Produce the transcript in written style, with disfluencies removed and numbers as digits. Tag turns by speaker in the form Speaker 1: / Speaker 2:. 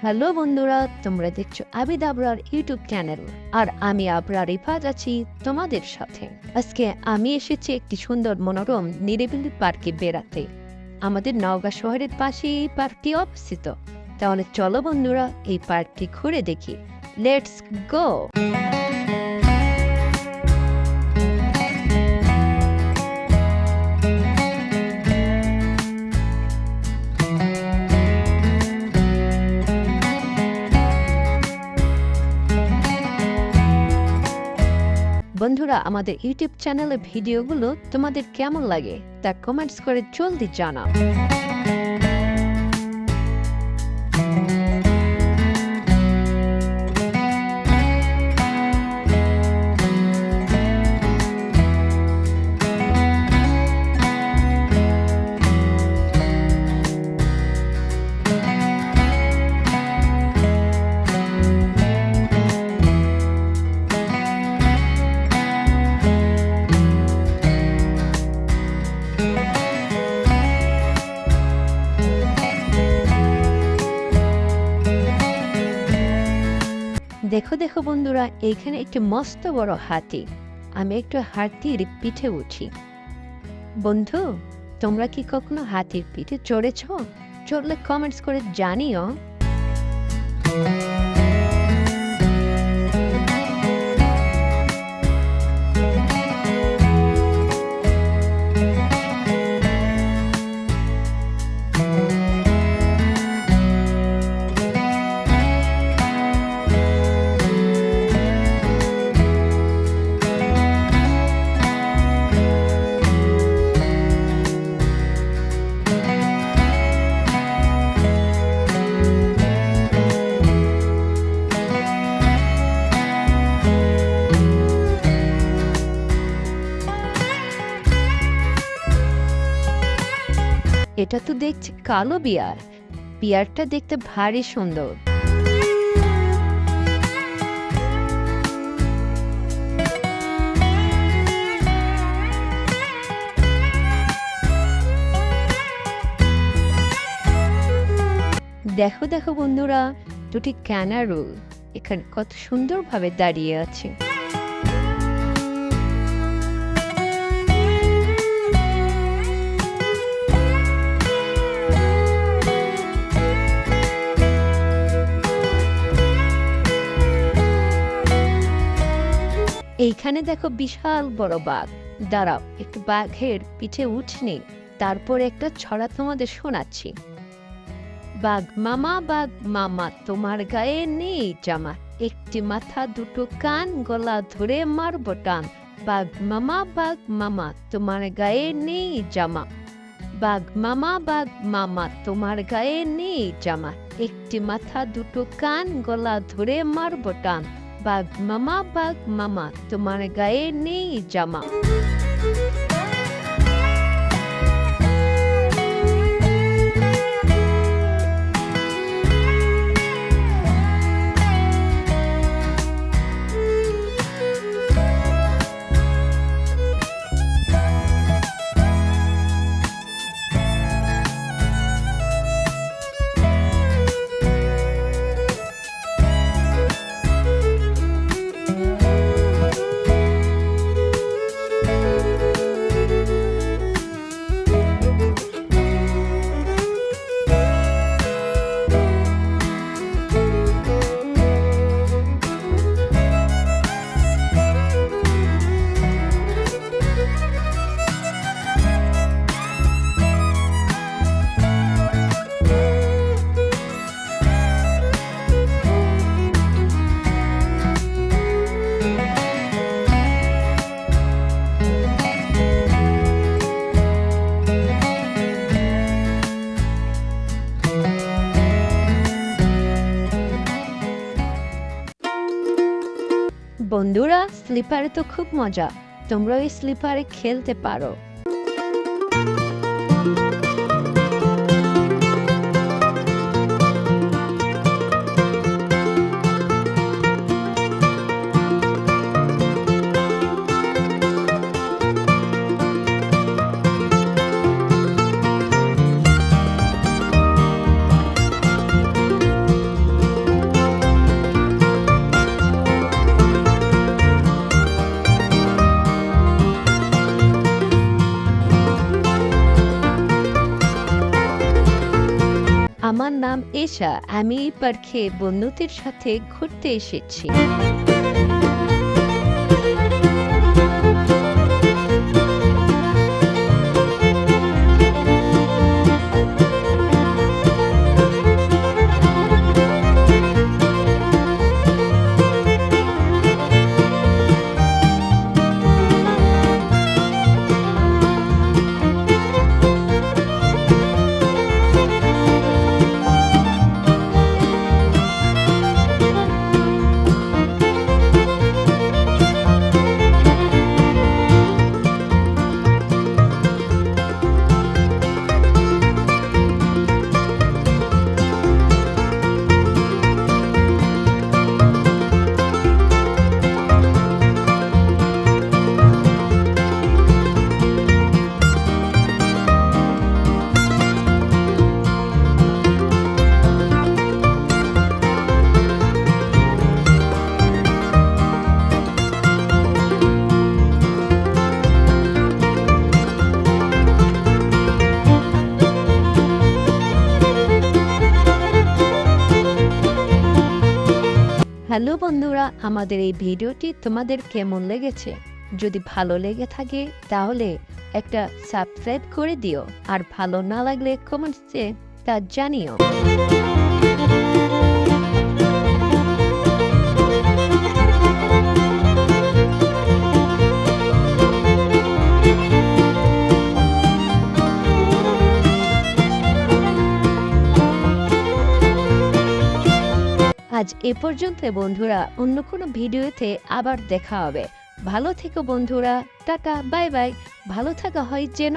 Speaker 1: Hello বন্ধুরা, তোমরা দেখছো আবিদ আবরার ইউটিউব চ্যানেল। আর আমি আবরার রিফাত আছি তোমাদের সাথে। আজকে আমি এসেছি একটি সুন্দর মনোরম নিরিবিলি পার্কে বেড়াতে। আমাদের নওগাঁ শহরের পাশে এই পার্কটি অবস্থিত। তাহলে চলো বন্ধুরা, এই পার্কটি ঘুরে দেখি। Let's go. বন্ধুরা, আমাদের ইউটিউব চ্যানেলের ভিডিওগুলো তোমাদের কেমন লাগে তা কমেন্টস করে জলদি জানাও। দেখো দেখো বন্ধুরা, এইখানে একটি মস্ত বড় হাতি। আমি একটু হাতির পিঠে উঠি। বন্ধু, তোমরা কি কখনো হাতির পিঠে চড়েছ? চড়লে কমেন্টস করে জানিও। এটা তো দেখছি কালো বিয়ার। বিয়ারটা দেখতে ভারী সুন্দর। দেখো দেখো বন্ধুরা, দুটি ক্যানারু এখানে কত সুন্দরভাবে দাঁড়িয়ে আছে। এইখানে দেখো বিশাল বড় বাঘ। দাঁড়াও, একটু বাঘের পিঠে উঠনি, তারপর একটা ছড়া তোমাদের শোনাচ্ছি। বাঘ মামা তোমার গায়ে নেই জামা, একটি মাথা দুটো কান, গলা ধরে মারব টান। বাঘ মামা তোমার গায়ে নেই জামা। বাঘ মামা তোমার গায়ে নেই জামা, একটি মাথা দুটো কান, গলা ধরে মারব টান। বাঘ মামা তোমার গায়ে নেই জামা। বন্ধুরা, স্লিপারে তো খুব মজা। তোমরা এই স্লিপারে খেলতে পারো। নাম এশা, আমি এই পার্কে বন্ধুদের সাথে ঘুরতে এসেছি। হ্যালো বন্ধুরা, আমাদের এই ভিডিওটি তোমাদের কেমন লেগেছে? যদি ভালো লেগে থাকে তাহলে একটা সাবস্ক্রাইব করে দিও, আর ভালো না লাগলে কমেন্টসে তা জানিও। আজ এ পর্যন্ত বন্ধুরা, অন্য কোনো ভিডিওতে আবার দেখা হবে। ভালো থেকো বন্ধুরা, টাটা, বাই বাই। ভালো থাকা হয় যেন।